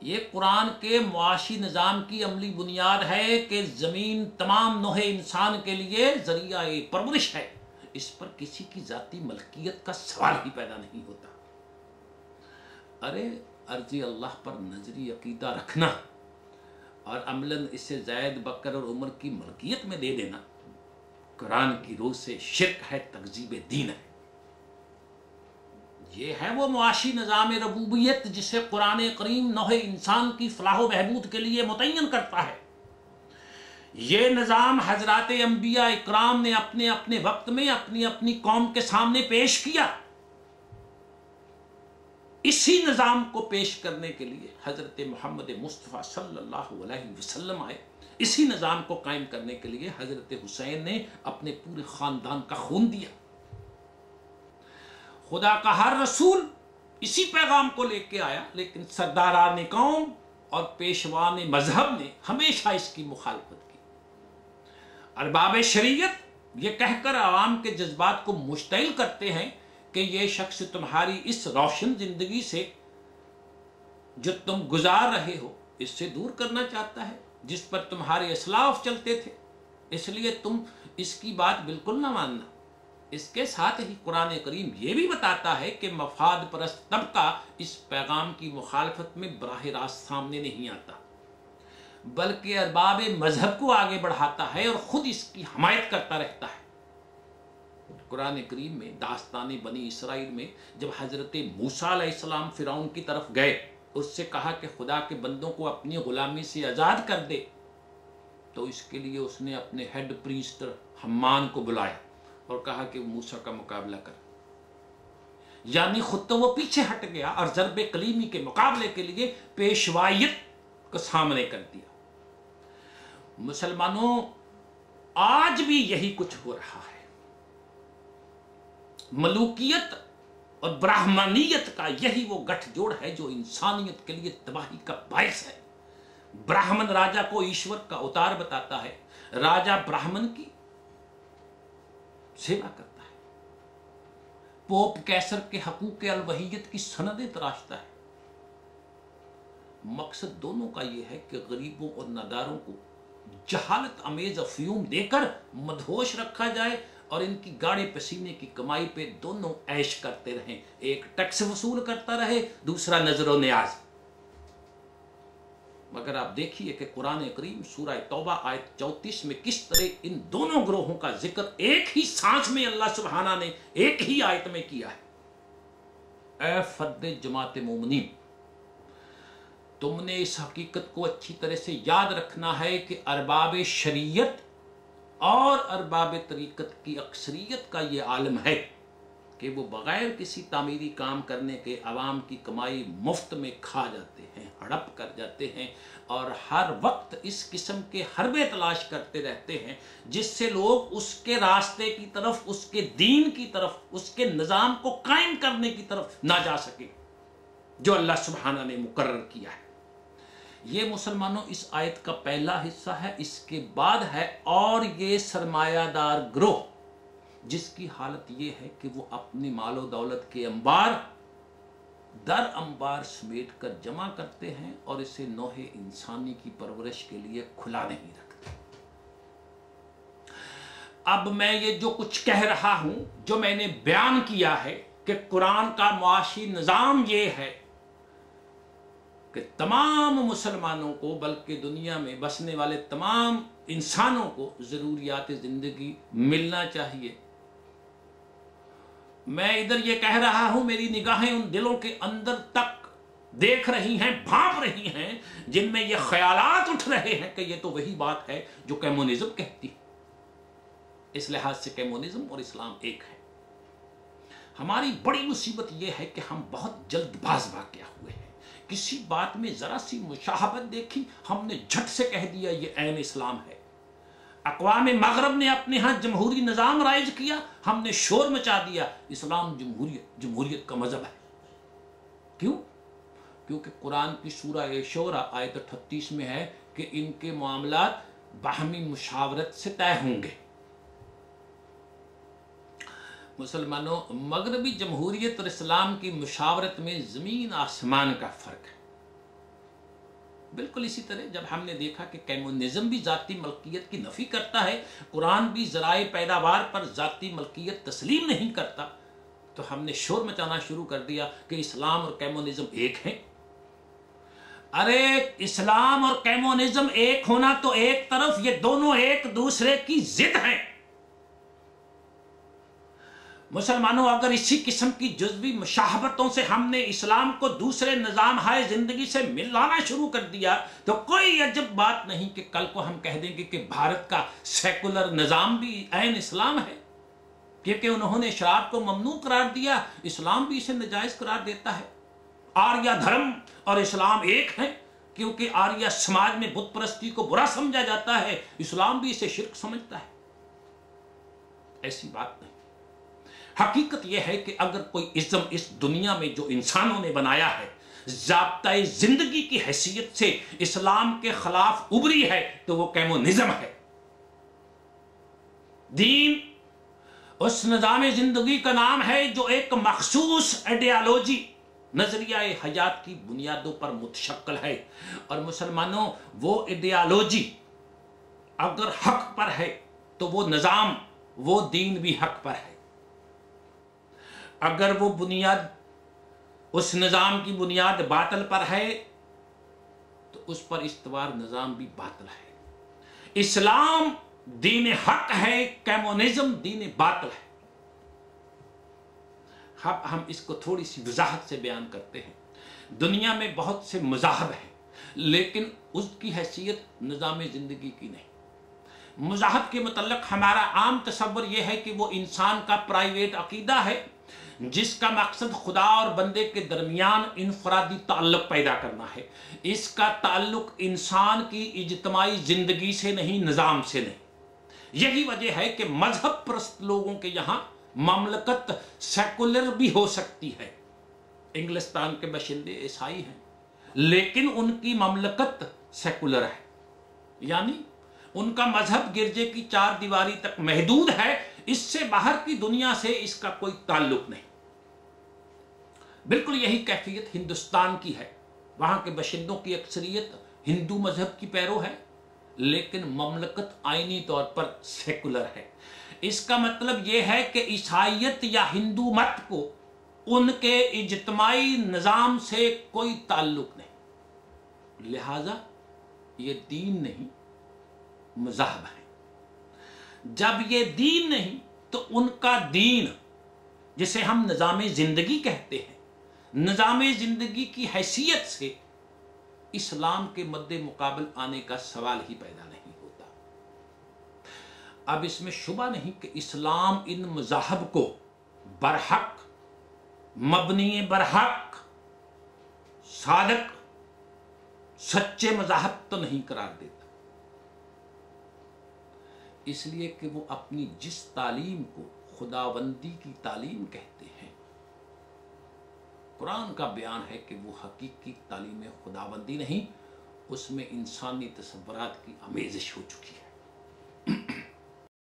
یہ قرآن کے معاشی نظام کی عملی بنیاد ہے کہ زمین تمام نوع انسان کے لیے ذریعہ پرورش ہے، اس پر کسی کی ذاتی ملکیت کا سوال ہی پیدا نہیں ہوتا۔ ارے عرض اللہ پر نظری عقیدہ رکھنا اور عملاً اسے زید، بکر اور عمر کی ملکیت میں دے دینا قرآن کی روح سے شرک ہے، تکذیب دین ہے۔ یہ ہے وہ معاشی نظام ربوبیت جسے قرآن کریم نوع انسان کی فلاح و بہبود کے لیے متعین کرتا ہے۔ یہ نظام حضرات انبیاء اکرام نے اپنے اپنے وقت میں اپنی اپنی قوم کے سامنے پیش کیا۔ اسی نظام کو پیش کرنے کے لیے حضرت محمد مصطفیٰ صلی اللہ علیہ وسلم آئے۔ اسی نظام کو قائم کرنے کے لیے حضرت حسین نے اپنے پورے خاندان کا خون دیا۔ خدا کا ہر رسول اسی پیغام کو لے کے آیا، لیکن سرداران قوم اور پیشوان مذہب نے ہمیشہ اس کی مخالفت کی۔ ارباب شریعت یہ کہہ کر عوام کے جذبات کو مشتعل کرتے ہیں کہ یہ شخص تمہاری اس روشن زندگی سے جو تم گزار رہے ہو اس سے دور کرنا چاہتا ہے، جس پر تمہارے اسلاف چلتے تھے، اس لیے تم اس کی بات بالکل نہ ماننا۔ اس کے ساتھ ہی قرآن کریم یہ بھی بتاتا ہے کہ مفاد پرست طبقہ اس پیغام کی مخالفت میں براہ راست سامنے نہیں آتا، بلکہ ارباب مذہب کو آگے بڑھاتا ہے اور خود اس کی حمایت کرتا رہتا ہے۔ قرآن کریم میں داستان بنی اسرائیل میں جب حضرت موسیٰ علیہ السلام فرعون کی طرف گئے، اس سے کہا کہ خدا کے بندوں کو اپنی غلامی سے آزاد کر دے، تو اس کے لیے اس نے اپنے ہیڈ پرینسٹ حمان کو بلایا اور کہا کہ موسیٰ کا مقابلہ کر۔ یعنی خود تو وہ پیچھے ہٹ گیا اور ضرب کلیمی کے مقابلے کے لیے پیشوائیت کو سامنے کر دیا۔ مسلمانوں، آج بھی یہی کچھ ہو رہا ہے۔ ملوکیت اور براہمانیت کا یہی وہ گٹھ جوڑ ہے جو انسانیت کے لیے تباہی کا باعث ہے۔ براہمن راجا کو ایشور کا اوتار بتاتا ہے، راجا براہمن کی سیوا کرتا ہے، پوپ کیسر کے حقوق الوہیت کی سندیں تراشتا ہے۔ مقصد دونوں کا یہ ہے کہ غریبوں اور ناداروں کو جہالت امیز افیون دے کر مدہوش رکھا جائے اور ان کی گاڑے پسینے کی کمائی پہ دونوں عیش کرتے رہیں، ایک ٹیکس وصول کرتا رہے، دوسرا نظر و نیاز۔ مگر آپ دیکھیے کہ قرآن کریم سورہ توبہ آیت 34 میں کس طرح ان دونوں گروہوں کا ذکر ایک ہی سانس میں اللہ سبحانہ نے ایک ہی آیت میں کیا ہے۔ اے فرد جماعت مومنین، تم نے اس حقیقت کو اچھی طرح سے یاد رکھنا ہے کہ ارباب شریعت اور ارباب طریقت کی اکثریت کا یہ عالم ہے کہ وہ بغیر کسی تعمیری کام کرنے کے عوام کی کمائی مفت میں کھا جاتے ہیں، ہڑپ کر جاتے ہیں، اور ہر وقت اس قسم کے حربے تلاش کرتے رہتے ہیں جس سے لوگ اس کے راستے کی طرف، اس کے دین کی طرف، اس کے نظام کو قائم کرنے کی طرف نہ جا سکے جو اللہ سبحانہ نے مقرر کیا ہے۔ یہ مسلمانوں اس آیت کا پہلا حصہ ہے۔ اس کے بعد ہے اور یہ سرمایہ دار گروہ جس کی حالت یہ ہے کہ وہ اپنی مال و دولت کے انبار در انبار سمیٹ کر جمع کرتے ہیں اور اسے نوع انسانی کی پرورش کے لیے کھلا نہیں رکھتے۔ اب میں یہ جو کچھ کہہ رہا ہوں، جو میں نے بیان کیا ہے کہ قرآن کا معاشی نظام یہ ہے کہ تمام مسلمانوں کو، بلکہ دنیا میں بسنے والے تمام انسانوں کو ضروریات زندگی ملنا چاہیے۔ میں ادھر یہ کہہ رہا ہوں، میری نگاہیں ان دلوں کے اندر تک دیکھ رہی ہیں، بھانپ رہی ہیں، جن میں یہ خیالات اٹھ رہے ہیں کہ یہ تو وہی بات ہے جو کمیونزم کہتی ہے۔ اس لحاظ سے کمیونزم اور اسلام ایک ہے۔ ہماری بڑی مصیبت یہ ہے کہ ہم بہت جلد باز واقع ہوئے ہیں۔ کسی بات میں ذرا سی مشابہت دیکھی، ہم نے جھٹ سے کہہ دیا یہ عین اسلام ہے۔ اقوام مغرب نے اپنے ہاں جمہوری نظام رائج کیا، ہم نے شور مچا دیا اسلام جمہوریت کا مذہب ہے۔ کیوں؟ کیونکہ قرآن کی سورہ شورى آیت 38 میں ہے کہ ان کے معاملات باہمی مشاورت سے طے ہوں گے۔ مسلمانوں، مغربی جمہوریت اور اسلام کی مشاورت میں زمین آسمان کا فرق ہے۔ بالکل اسی طرح جب ہم نے دیکھا کہ کمیونزم بھی ذاتی ملکیت کی نفی کرتا ہے، قرآن بھی ذرائع پیداوار پر ذاتی ملکیت تسلیم نہیں کرتا، تو ہم نے شور مچانا شروع کر دیا کہ اسلام اور کمیونزم ایک ہیں۔ ارے اسلام اور کمیونزم ایک ہونا تو ایک طرف، یہ دونوں ایک دوسرے کی ضد ہیں۔ مسلمانوں، اگر اسی قسم کی جزوی مشابہتوں سے ہم نے اسلام کو دوسرے نظام ہائے زندگی سے ملانا شروع کر دیا تو کوئی عجب بات نہیں کہ کل کو ہم کہہ دیں گے کہ بھارت کا سیکولر نظام بھی عین اسلام ہے، کیونکہ انہوں نے شراب کو ممنوع قرار دیا، اسلام بھی اسے ناجائز قرار دیتا ہے۔ آریہ دھرم اور اسلام ایک ہیں، کیونکہ آریہ سماج میں بت پرستی کو برا سمجھا جاتا ہے، اسلام بھی اسے شرک سمجھتا ہے۔ ایسی بات نہیں۔ حقیقت یہ ہے کہ اگر کوئی ازم اس دنیا میں جو انسانوں نے بنایا ہے ضابطۂ زندگی کی حیثیت سے اسلام کے خلاف ابری ہے تو وہ کمیونزم ہے۔ دین اس نظام زندگی کا نام ہے جو ایک مخصوص آئیڈیالوجی، نظریہ حیات کی بنیادوں پر متشکل ہے، اور مسلمانوں وہ آئیڈیالوجی اگر حق پر ہے تو وہ نظام، وہ دین بھی حق پر ہے۔ اگر وہ بنیاد، اس نظام کی بنیاد باطل پر ہے تو اس پر استوار نظام بھی باطل ہے۔ اسلام دین حق ہے، کمیونزم دین باطل ہے۔ اب ہم اس کو تھوڑی سی وضاحت سے بیان کرتے ہیں۔ دنیا میں بہت سے مذاہب ہیں لیکن اس کی حیثیت نظام زندگی کی نہیں۔ مذاہب کے متعلق ہمارا عام تصور یہ ہے کہ وہ انسان کا پرائیویٹ عقیدہ ہے جس کا مقصد خدا اور بندے کے درمیان انفرادی تعلق پیدا کرنا ہے۔ اس کا تعلق انسان کی اجتماعی زندگی سے نہیں، نظام سے نہیں۔ یہی وجہ ہے کہ مذہب پرست لوگوں کے یہاں مملکت سیکولر بھی ہو سکتی ہے۔ انگلستان کے باشندے عیسائی ہیں لیکن ان کی مملکت سیکولر ہے، یعنی ان کا مذہب گرجے کی چار دیواری تک محدود ہے، اس سے باہر کی دنیا سے اس کا کوئی تعلق نہیں۔ بالکل یہی کیفیت ہندوستان کی ہے۔ وہاں کے باشندوں کی اکثریت ہندو مذہب کی پیرو ہے لیکن مملکت آئینی طور پر سیکولر ہے۔ اس کا مطلب یہ ہے کہ عیسائیت یا ہندو مت کو ان کے اجتماعی نظام سے کوئی تعلق نہیں، لہذا یہ دین نہیں، مذہب ہے۔ جب یہ دین نہیں تو ان کا دین، جسے ہم نظام زندگی کہتے ہیں، نظام زندگی کی حیثیت سے اسلام کے مد مقابل آنے کا سوال ہی پیدا نہیں ہوتا۔ اب اس میں شبہ نہیں کہ اسلام ان مذاہب کو برحق، مبنی برحق، صادق، سچے مذاہب تو نہیں قرار دیتا، اس لیے کہ وہ اپنی جس تعلیم کو خداوندی کی تعلیم کہتے ہیں، قرآن کا بیان ہے کہ وہ حقیقی تعلیم خداوندی نہیں، اس میں انسانی تصورات کی آمیزش ہو چکی ہے۔